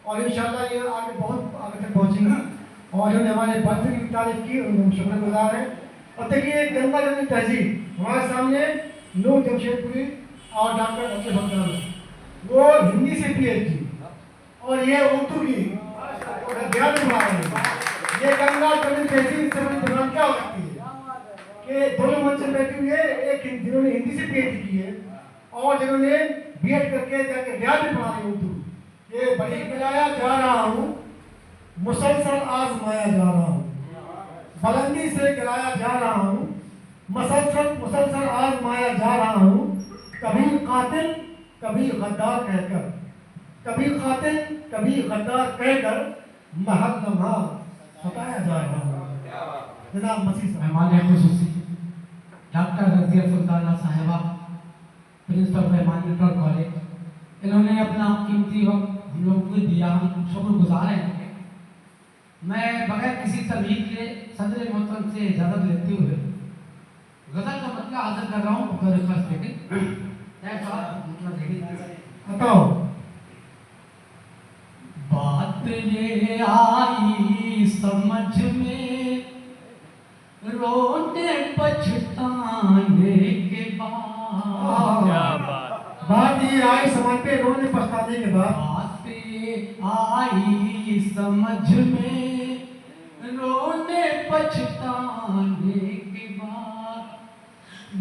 اور انشاءاللہ یہ آگے بہت آگے تک پہنچیں گی، اور جو ہمارے بچوں کی تعریف کی ان کو شکر گزار ہیں۔ اور دیکھیے گنگا جمنی تہذیب ہمارے سامنے نور جمشید پوری اور ڈاکٹر اچھے بکرام ہے، وہ ہندی سے پی ایچ ڈی اور یہ اردو کی بیان بنا رہے ہیں۔ یہ گنگا جمنی تہذیب سے بڑی دوران کیا ہو سکتی ہے کہ دونوں منچ سے بیٹھی ہوئی ہے، ایک جنہوں نے ہندی سے پی ایچ ڈی کی ہے اور جنہوں نے بی ایڈ کر کے جا کے بیان بھی پڑھا رہے ہیں اردو۔ یہ بڑی گلایا جا رہا ہوں، مسلسل آزمایا جا رہا ہوں، بلندی سے گلایا جا رہا ہوں، مسلسل آزمایا جا رہا ہوں، کبھی قاتل کبھی غدار کہہ کر، کبھی قاتل کبھی غدار کہہ کر محل لمحہ ستایا جا رہا ہوں۔ جناب مسیح صاحب، مہمان خصوصی ڈاکٹر رضیہ سلطانہ صاحبہ، پرنسپل رحمانی انٹر کالج، انہوں نے اپنا قیمتی وقت ہم لوگ کو دیا، ہم شکر گزار ہیں۔ میں بغیر کسی تمہید کے صدر محترم سے اجازت لیتے ہوئے غزل کا مطلع حاصل کر رہا ہوں، بغیر خرچ دیکھیں مطلب دیکھیں بتاؤ۔ بات یہ آئی سمجھ میں رونے پچھتانے کے بعد، بات یہ آئی سمجھ پہ رونے پچھتانے کے بعد، بات یہ آئی سمجھ میں رونے پچھتانے کے بعد،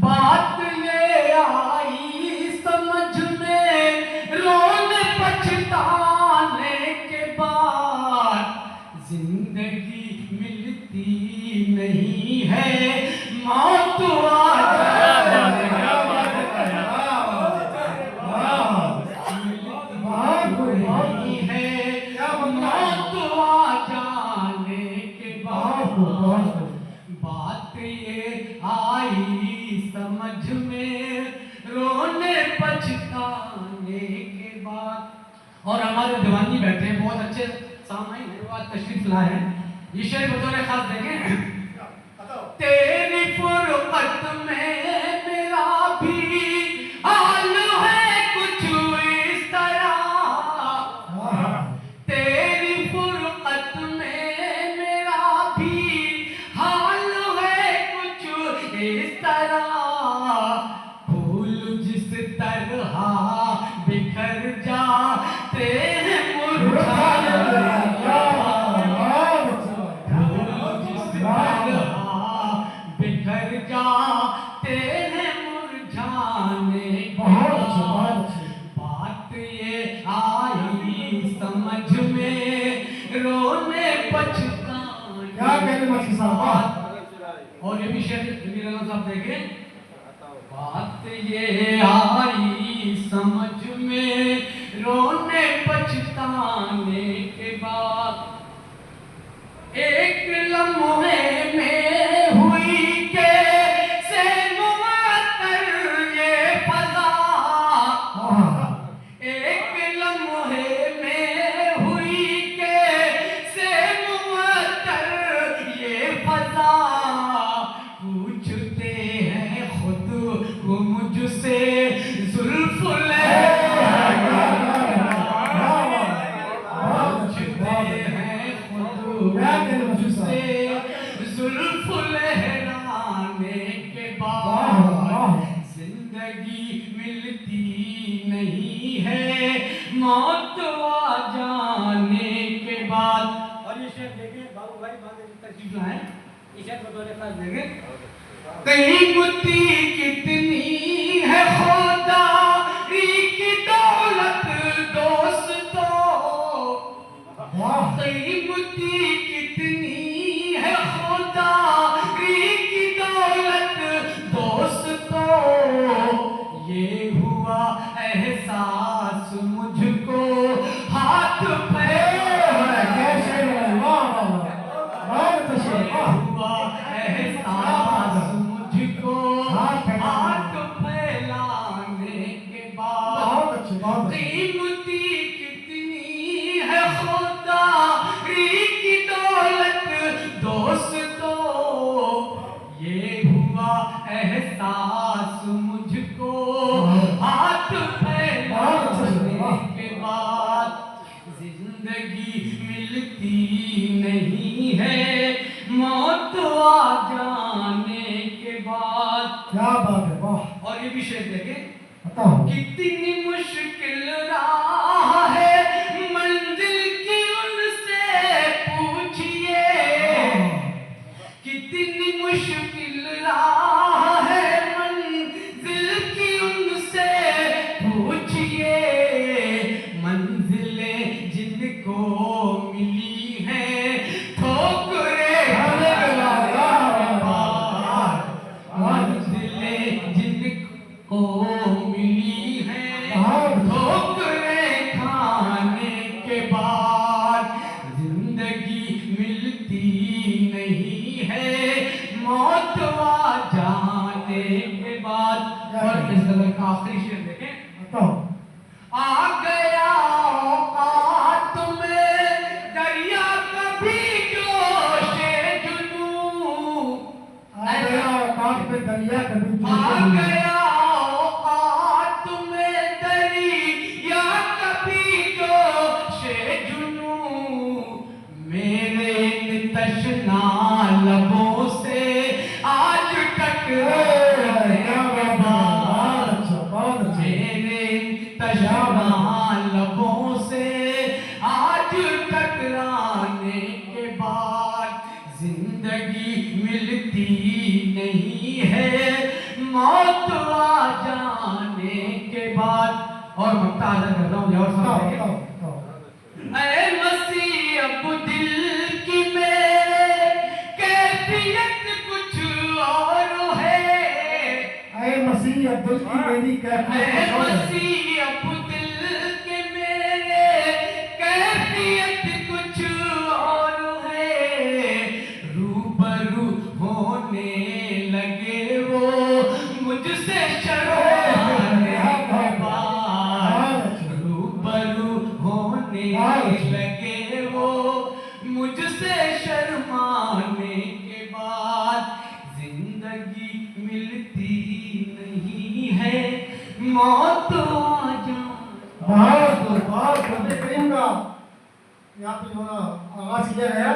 بات یہ آئی سمجھ میں رونے پچھتانے کے بعد، زندگی ملتی نہیں ہے موت آ جانے کے بعد، بات یہ آئی سمجھ میں رونے پچھتانے کے بعد۔ اور ہمارے دیوانی بیٹھے ہیں، بہت اچھے سامعین ہیں، وہ آج تشریف لائے ہیں۔ یہ شعر بطور خاص دیکھیں، تیری فرقت میں میرا بھی حال ہے کچھ اس طرح، تیری فرقت میں میرا بھی حال ہے کچھ اس طرح، پھول جس طرح بکھر جاتے ہیں مرجھانے بکھر جاتے ہیں مرجھانے، بات یہ آئی سمجھ میں رونے پچھتانے کے بعد۔ اور یہ بھی شعر جمیل اللہ صاحب دیکھیں، بات یہ آئی سمجھ میں رونے پچھتانے کے بعد، ایک لمحے میں ہوئی کیسے معطر یہ فضا، ایک لمحے میں ہوئی کیسے معطر یہ فضا، پوچھتے ہیں خود وہ مجھ سے زلف زلف لہرانے کے بعد، زندگی ملتی نہیں ہے موت آ جانے کے بعد۔ اور یہ شعر دیکھیں، بابو بھائی باندھے کی ترجیح لائیں، یہ شعر بطور خاص دیکھیں، قیمتی کتنی ہے خودداری کی دولت دوستو، قیمتی کتنی ہے خودداری کی دولت دوستو، یہ ہوا احساس مجھ کو ہاتھ پھیلانے، ہوا احساس مجھ کو ہاتھ پھیلانے کے بعد، قیمتی کتنی ہے خودداری کی دولت دوستو، یہ ہوا احساس مجھ کو ہاتھ پھیلانے کے بعد، زندگی ملتی نہیں ہے موت آ جانے کے بعد. کیا بات ہے، واہ. اور یہ بھی شعر دیکھیں. بتاؤ. کتنی مشکل راہ ہے منزل کی ان سے پوچھئے. کتنی مشکل راہ ہے منزل کی ان سے پوچھئے. منزلیں جن کو ملی ہیں ٹھوکریں کھانے کے بعد. منزلیں جن کو ملی ہیں ٹھوکریں کھانے کے بعد. زندگی ملتی نہیں ہے موت آ جانے کے بعد. اور اس غزل کا آخری شعر دیکھیں. بتاؤ. آ گیا اوقات میں دریا کبھی جوش جنوں. آ گیا اوقات میں دریا کبھی آ جوش. گیا اوقات میں دریا کبھی جوش جنوں. میرے تشنا لبوں سے آج ٹکرانے کے بعد. میرے تشنا لبوں سے آج ٹکرانے کے بعد. زندگی ملتی نہیں ہے موت آ جانے کے بعد. اور مقطع ادا کرتا ہوں اور سب دیکھیں. اے مسیح اب دل کی میرے کیفیت کچھ اور ہے. اے مسیح اب دل کی میری کیفیت اے کچھ اور ہے. مسیح اب دل کے میرے کیفیت کچھ اور ہے. روبرو ہونے لگے وہ مجھ سے شرمانے کے بعد. روبرو ہونے لگے وہ مجھ سے شرمانے کے بعد. زندگی ملتی نہیں ہے موت آ جانے. بہت نبی کریم کا یہاں پہ جو ہے آغاز کیا گیا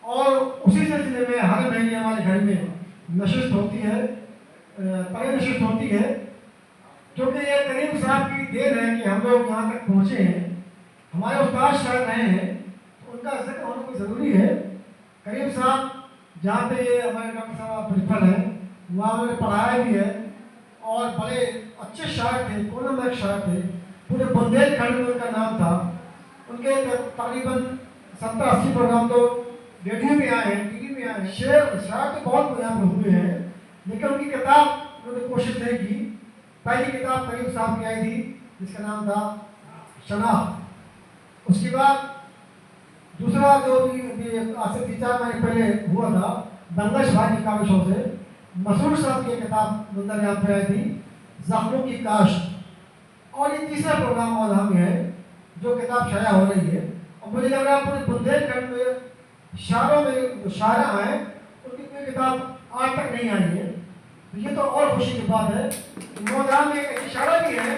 اور اسی سلسلے میں ہر مہینے ہمارے گھر میں نشست ہوتی ہے، پہلے نشست ہوتی ہے. کیونکہ یہ کریم صاحب کی دیر ہے کہ ہم لوگ یہاں تک پہنچے ہیں. ہمارے استاد شاید رہے ہیں تو ان کا ذکر ہونا کوئی ضروری ہے. کریم صاحب جہاں پہ یہ ہمارے ڈاکٹر صاحب پرنسپل ہیں وہاں انہوں نے پڑھایا بھی ہے اور بڑے اچھے شاعر تھے، کونم ایک شاعر تھے. پورے بندیل کھنڈ میں ان کا نام تھا. ان کے تقریباً 70-80 پروگرام تو ریڈیو میں آئے ہیں، ٹی وی میں آئے ہیں. شاعر تو بہت یہاں پہ ہوئے ہیں لیکن ان کی کتاب انہوں نے کوشش نہیں کی. پہلی کتاب کریم صاحب کی آئی تھی جس کا نام تھا شناخت. اس کے بعد دوسرا جو بھی آج سے 3-4 مہینے پہلے ہوا تھا بنگش بھائی کی کاوشوں سے مسرور صاحب کی کتاب نظر یہاں پہ آئی تھی زخموں کی کاشت. اور یہ تیسرا پروگرام اور ہم ہے جو کتاب شائع ہو رہی ہے. اور مجھے لگ رہا ہے پورے بندیل کھنڈ میں شاعروں میں جو شاعر ہیں ان کی کوئی کتاب آج تک نہیں آئی ہے. تو یہ تو اور خوشی کی بات ہے. نوجوان میں ایک شاعر بھی ہیں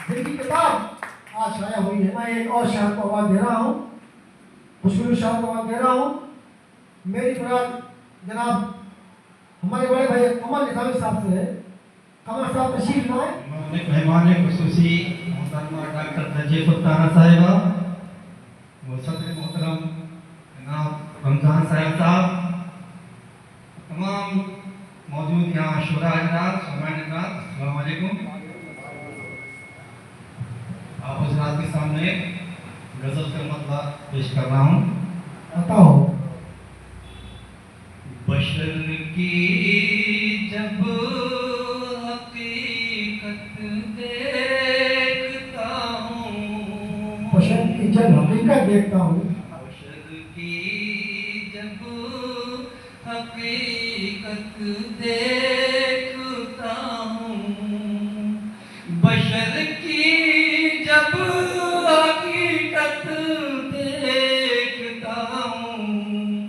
جن کی کتاب آج شائع ہوئی ہے. میں ایک اور شاعر کو آواز دے رہا ہوں، خوشبو شاعر کو آواز دے رہا ہوں. میری مراد جناب ہمارے بڑے بھائی قمر نظامی صاحب سے ہے. قمر صاحب تشریف لائیں. مہمان خصوصی محترمہ ڈاکٹر رضیہ سلطانہ صاحبہ، وہ صدر محترم جناب رمضان صاحب، تمام موجود یہاں شعراء حضرات، سامعین حضرات، السلام علیکم. آپ حضرات کے سامنے غزل کا مطلع پیش کر رہا ہوں. بتاؤ. بشر کی جب حقیقت دیکھتا ہوں، بشر کی جب حقیقت دیکھتا ہوں، بشر کی جب حقیقت دیکھتا ہوں، بشر کی جب حقیقت دیکھتا ہوں،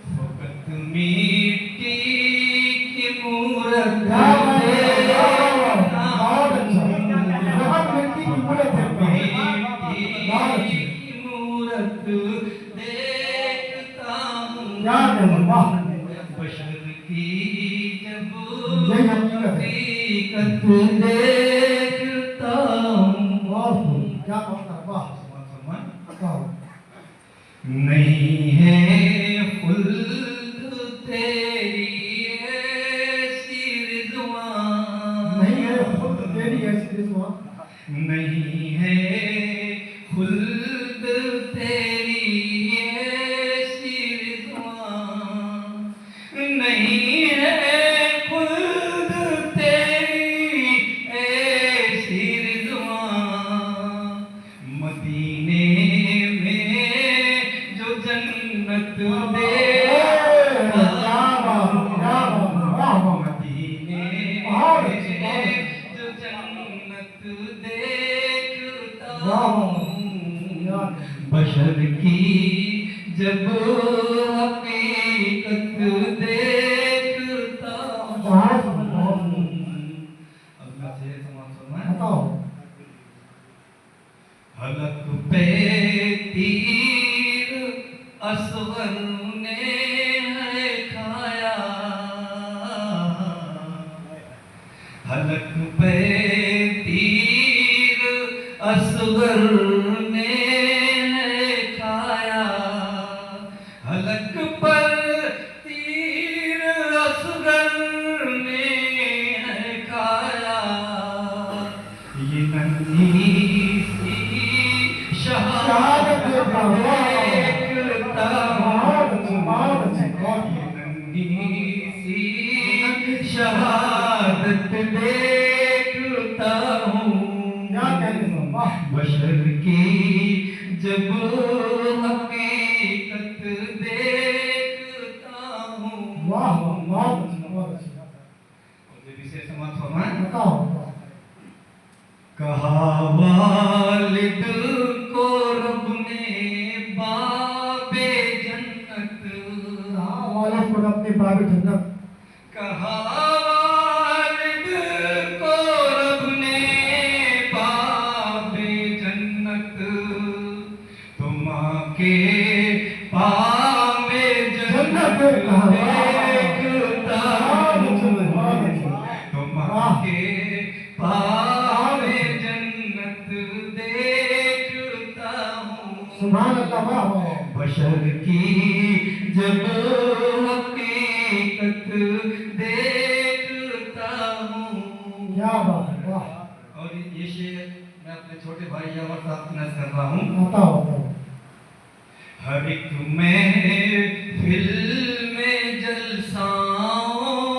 فقط مٹی کی مورت देखता हूँ क्या कहना, वाह बशर की जब यही हकीकत है। हकीकत देखता हूँ बहुत खूब, क्या बात है, वाह फरमान बताओ। नहीं है खुल्द तेरी ऐसी रिज़वान नहीं है खुद तेरी ऐसी रिज़वा, नहीं है खुल्द तेरी ऐसी रिज़वान नहीं है खुल्द तेरी ऐसी रिज़वान मदीने में जो जन्नत दे क्या बात, क्या बात, वाह वाह मदीने बहुत अच्छी, बहुत में अच्छी। जो जन्नत देखता वाह, वाह, हूँ वाह। बशर की जब हकीकत देखता बहुत हूँ बहुत अब मैं से समाप्त फरमाएं बताओ। हलक पे तीर असगर ने है खाया हलक पे तीर असगर ने है खाया हलक पर तीर असगर ने है खाया ये नन्ही सी शहादत देखता हूँ, वाह, वाह, देखता बहुत अच्छी, बहुत अच्छी, हूँ बहुत ये नन्ही सी शहादत देखता हूँ क्या कहने को, वाह बशर की जब हकीकत देखता हूँ वाह वाह, बहुत अच्छी, बहुत अच्छी, मुझे विशेष समाप्त फरमाएं बताओ बताओ। कहा वालिद को रब ने बाबे जन्नत हाँ, वालिद को अपने बाबे जन्नत, कहा वालिद को रब ने बाबे जन्नत तुम के पावे जन्नत देखता हूँ तुम के पावे जन्नत देखता हूँ सुभान अल्लाह, वाह वाह। बशर की जब हकीकत देखता हूँ क्या बात है, वाह और ये शेर मैं अपने छोटे भाई अमर साहब को नज़र कर रहा हूँ बताओ बताओ। हर एक महफिल में जलसाओं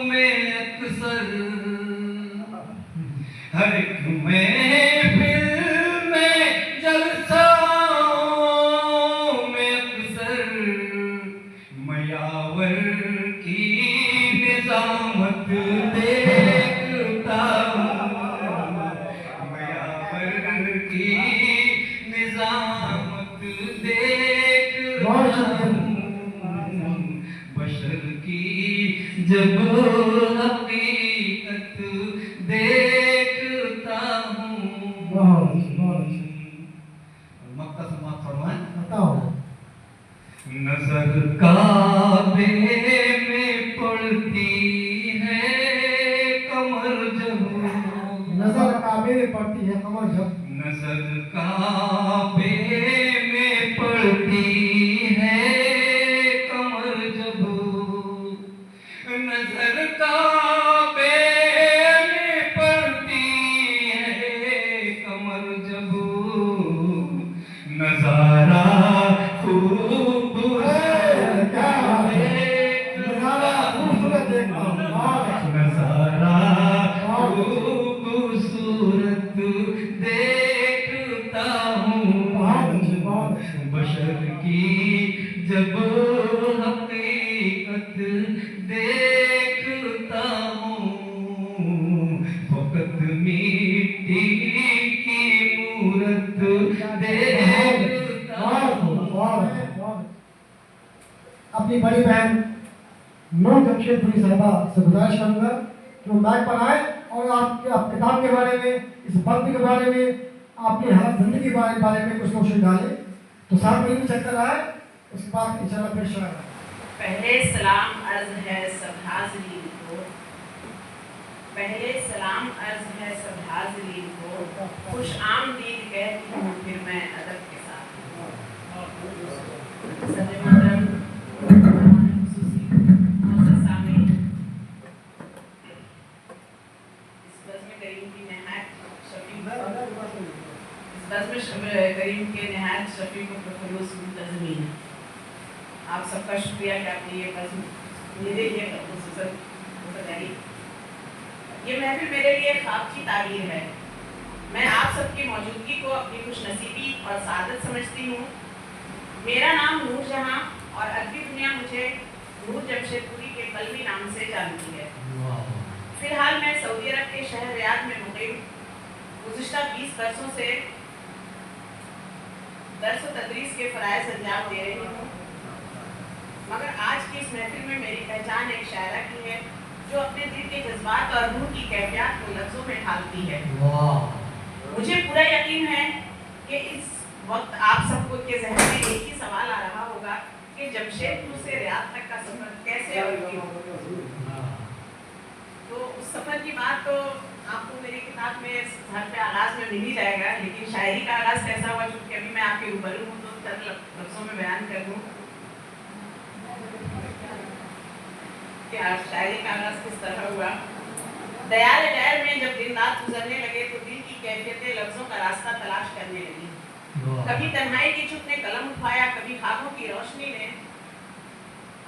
में अक्सर हर एक महफिल में जलसाओं में अक्सर मयावर की निजामत देखता हूँ मयावर की निजामत देखता हूँ बशर की जब हकीकत देखता हूँ बहुत अच्छी, बहुत अच्छी, मक्का समाप्त फरमाएं बताओ। नजर काबे में पड़ती है कमर जब नजर काबे में पड़ती है कमर जब, नजर काबे में पड़ती है कमर जब नजर काबे में पड़ती है कमर जब नजारा खूबसूरत क्या बात है, नजारा खूबसूरत देखता हूँ, बहुत अच्छी, नजारा खूबसूरत देखता हूँ बहुत अच्छी, बहुत अच्छी। बशर की जब हकीकत देखता हूँ फकत मिट्टी की मूरत देखता हूँ अपनी बड़ी बहन नूर जमशेदपुरी साहबा से गुजारिश करूंगा कि वो माइक पर आए और आपके आप किताब के बारे में, इस वक्त के बारे में, आपकी हालत जिंदगी के बारे में कुछ रोशनी डालें। तो साथ में भी चक्कर आए, उसके बाद इंशाल्लाह फिर शुरू होगा। पहले सलाम अर्ज है सब हाज़रीन को, पहले सलाम अर्ज है सब हाज़रीन को, खुश आमदीद कहती हूँ फिर मैं अदब के साथ। सदर मोहतरम, खुसूसी मोअज़्ज़ज़ सामीन, इस बज़्म करीम की नहायत शफ़ीक़ करीम के नहायत शफ़ीक़ व खलूस मुंतज़मीन, आप सबका शुक्रिया कि आपने ये बज़्म मेरे लिए खुसूसन बताई। ये महफिल मेरे लिए ख्वाब की ताबीर है। मैं आप सबकी मौजूदगी को अपनी खुशनसीबी और सादत समझती हूँ। मेरा नाम नूर जहाँ और अरबी दुनिया मुझे नूर जमशेदपुरी के कलमी नाम से जानती है। फिलहाल मैं सऊदी अरब के शहर रियाद में मुक़ीम गुज़िश्ता 20 बरसों से दर्स व तदरीस के फ़राइज़ अंजाम दे रही हूँ, मगर आज की इस महफिल में मेरी पहचान एक शायरा की है जो अपने दिल के जज्बात और रूह की कैफियत को लफ्ज़ों में ढालती है। मुझे पूरा यकीन है कि इस वक्त आप सबको के जहन में एक ही सवाल आ रहा होगा कि जमशेदपुर से रियाद तक का सफ़र कैसे और क्यों। तो उस सफ़र की बात तो आपको मेरी किताब में घर पे आगाज़ में मिल ही जाएगा, लेकिन शायरी का आगाज़ कैसा हुआ, चूँकि अभी मैं आपके रूबरू हूँ तो चंद लफ्ज़ों में बयान कर दूँ कि आज शायरी का आगाज़ किस तरह हुआ। दयाल डैर में जब दिन रात गुजरने लगे तो दिल की कैफियतें लफ्ज़ों का रास्ता तलाश करने लगी। कभी तन्हाई की चुप ने कलम उठाया, कभी ख्वाबों की रोशनी ने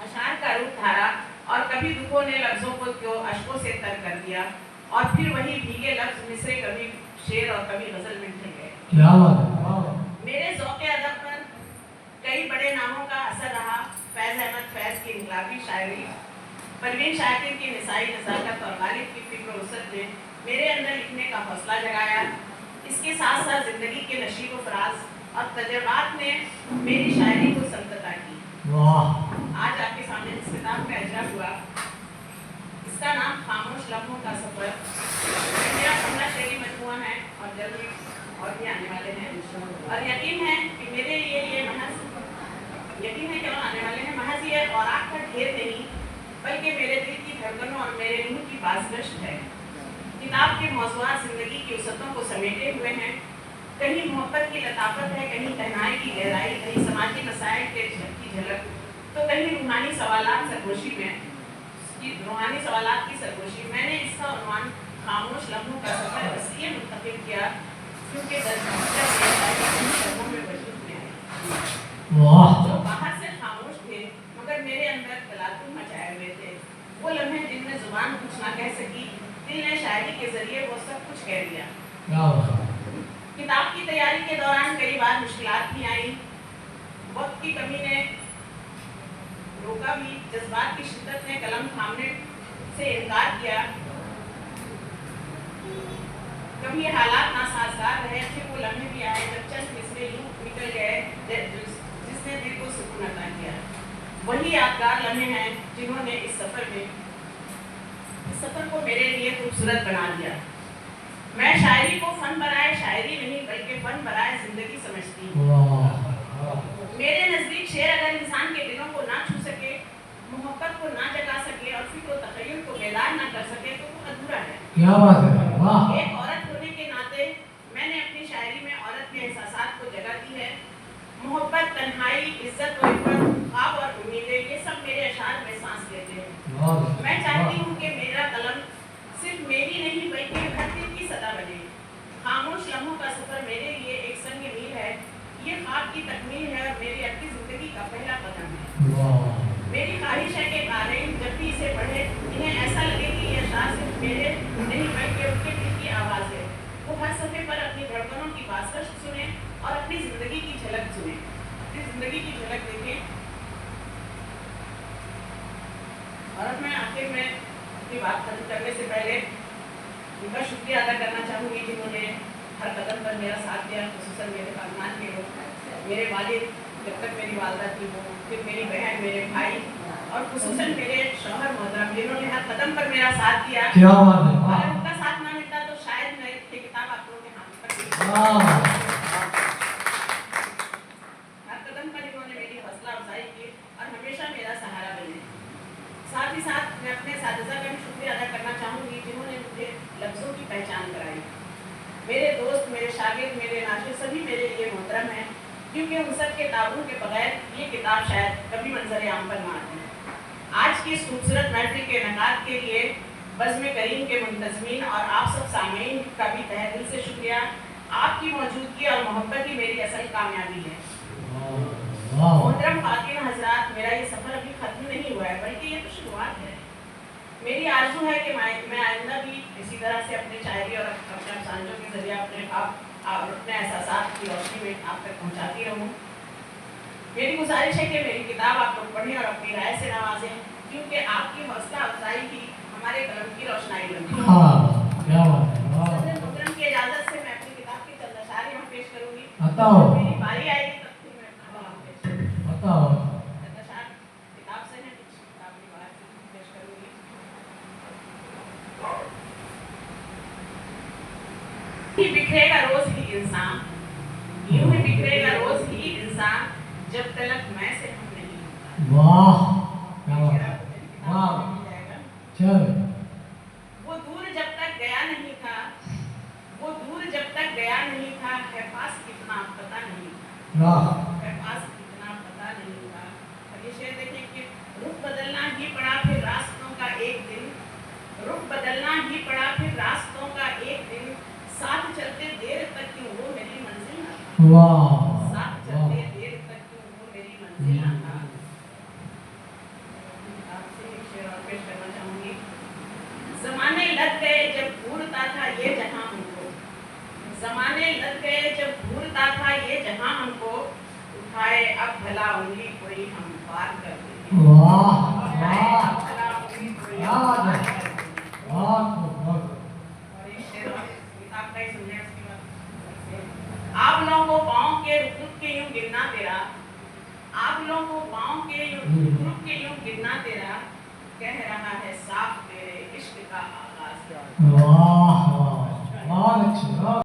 अशार का रूप धारा, और कभी दुखों ने लफ्ज़ों को क्यों अश्कों से तर कर दिया, और फिर वही भीगे लफ्ज़ मिसरे कभी शेर और कभी गज़ल में ढल गए। क्या बात है। मेरे ज़ौक़ अदब पर कई बड़े नामों का असर रहा। फैज़ अहमद फैज़ की इनकलाबी शायरी, परवीन शाकिर की निसाई नज़ाकत और गालिब की फ़िक्र उसरत ने मेरे अंदर लिखने का हौसला जगाया। इसके साथ साथ ज़िंदगी के नशीब व फराज और तजुर्बात ने मेरी शायरी को संतता की। आज आपके सामने जिस किताब का इजरा हुआ, इसका नाम खामोश लम्हों का सफ़र, मेरा 15 शेरी मजमूआ है और जल्द और भी आने वाले हैं, और यकीन है कि मेरे लिए ये महज आने वाले हैं, महज ये औराक का ढेर नहीं, बल्कि मेरे दिल की धड़कनों और मेरे रूह की बाज़गश्त है। किताब के मौज़ूआत ज़िंदगी की वसअतों को समेटे हुए हैं। कहीं मोहब्बत की लताफत है, कहीं तन्हाई की गहराई, कहीं समाजी मसाइल की झलक, तो कहीं रूहानी सवालात की सरगोशी। मैंने इसका उन्वान खामोश लम्हों का सफ़र इसलिए मुंतखब किया क्योंकि जो बाहर से खामोश थे मगर मेरे अंदर तलातुम मचाए हुए थे, वो लम्हे जिनमें ज़ुबान कुछ ना कह सकी, दिल ने शायरी के ज़रिए वो सब कुछ कह दिया। किताब की तैयारी के दौरान कई बार मुश्किलात भी आईं, वक्त की कमी ने रोका भी, जज्बात की शिद्दत ने कलम थामने से इनकार किया। कभी हालात नासाजगार रहे, फिर वो लम्हे भी आए जब चंद मिसरे यूं निकल गए जिसने दिल को सुकून अता किया। वही यादगार लम्हे हैं जिन्होंने इस सफ़र को मेरे लिए खूबसूरत बना दिया। मैं शायरी को फ़न बराए शायरी नहीं बल्कि फ़न बराए ज़िंदगी समझती हूँ। मेरे नज़दीक शेर अगर इंसान के दिलों को ना छू सके, मोहब्बत को ना जगा सके और फिक्र व तख़य्युल को बेदार ना कर सके तो वो अधूरा है। क्या बात है। वाह। एक औरत होने के नाते मैंने अपनी शायरी में औरत के एहसासात को जगह दी है। मोहब्बत, तन्हाई, इज्जत व इफ़्फ़त, ख्वाब और उम्मीदें, ये सब मेरे अशार में सांस लेते हैं। मैं चाहती हूँ कि मेरा कलम सिर्फ मेरी नहीं बल्कि हर दिल की सदा बने। खामोश लम्हों का सफ़र मेरे लिए एक संग मील है, ये ख्वाब की तकमील है और मेरी अपनी ज़िंदगी का पहला कदम है। मेरी ख्वाहिश है कि क़ारीन जब भी इसे पढ़े इन्हें ऐसा लगे कि ये अशार सिर्फ मेरे नहीं बल्कि उनके दिल की आवाज़ है। वो हर सफ़े पर अपनी धड़कनों की बाज़गश्त सुने और अपनी ज़िंदगी की झलक सुने, अपनी ज़िंदगी की झलक देखें। और अब मैं आखिर में अपनी बात खत्म करने से पहले उनका शुक्रिया अदा करना चाहूँगी जिन्होंने हर कदम पर मेरा साथ दिया, ख़ुसूसन मेरे ख़ानदान के लोग, मेरे वालिद, जब तक मेरी वालदा थी वो, फिर मेरी बहन, मेरे भाई और ख़ुसूसन मेरे शौहर मोहतरम जिन्होंने हर कदम पर मेरा साथ दिया। क्या बात है। अगर उनका साथ ना मिलता तो शायद मैं ये किताब आप लोगों के हाथ पर वाह। हर चाहूँगी जिन्होंने मुझे लफ्ज़ों की पहचान कराई। मेरे दोस्त, मेरे शागिर्द, मेरे नाज़िर सभी मेरे लिए मोहतरम हैं, क्योंकि उन सब के ताबून के बगैर ये किताब शायद कभी मंजर आम पर ना आती। आज की इस खूबसूरत महफिल के इनेकाद के लिए बज़्म करीम के मुंतज़मीन और आप सब सामीन का भी तहे दिल से शुक्रिया। आपकी मौजूदगी और मोहब्बत ही मेरी असल कामयाबी है। मोहतरम ख़ातिन हज़रात, मेरा ये सफ़र अभी ख़त्म नहीं हुआ है, बल्कि ये तो शुरुआत है। मेरी आरज़ू है कि मैं आइंदा भी इसी तरह से अपनी शायरी और अपने अफसानों के ज़रिए अपने ख्वाब और अपने एहसासात की रोशनी में आप तक पहुँचाती रहूँ। मेरी गुजारिश है कि मेरी किताब आप लोग पढ़ें और अपनी राय से नवाजें, क्योंकि आपकी हौसला अफजाई ही हमारे कलम की रोशनाई बनती है। क्या बात है, वाह। सदर मोहतरम की इजाज़त से मैं अपनी किताब के चंद अशार यहाँ पेश करूँगी। बताओ। मेरी बारी आएगी तब फिर मैं अपना कलाम पेश करूँगी। बताओ। चंद अशार किताब से हैं, कुछ किताब की बात पेश करूँगी। बिखरेगा रोज ही इंसान, यूं ही बिखरेगा रोज ही इंसान, जब तलक मैं से हम नहीं होता। वाह, क्या बात है, वाह। चल। वो दूर जब तक गया नहीं था, वो दूर जब तक गया नहीं था, है पास कितना पता नहीं था, वाह। है पास कितना पता नहीं था। और ये शेर देखिए कि रुख बदलना ही पड़ा फिर रास्तों का एक दिन, रुख बदलना ही पड़ा फिर रास्तों का एक दिन, साथ चलते देर तक क्यों वो मेरी मंजिल ना था। वाह। साथ चलते देर तक क्यों वो मेरी मंजिल ना था। आपसे एक शेर और पेश करना चाहूँगी। ज़माने लग गए जब घूरता था ये जहां हमको, ज़माने लग गए जब घूरता था ये जहां हमको, उठाए अब भला उंगली कोई हम पार कर देंगे। वाह, उठाए वाह। अब भला उंगली कोई क्या हम बात पार है। कर देंगे। बहुत बहुत। और एक शेर और किताब का ही सुनिए उसके बाद। आप लोगों को पाँव के रुक के यूं गिरना तेरा, आप लोगों को पाँव के रुक के यूं गिरना तेरा, कह रहा है साफ तेरे इश्क का आगाज़। वाह, वाह, बहुत अच्छे, बहुत।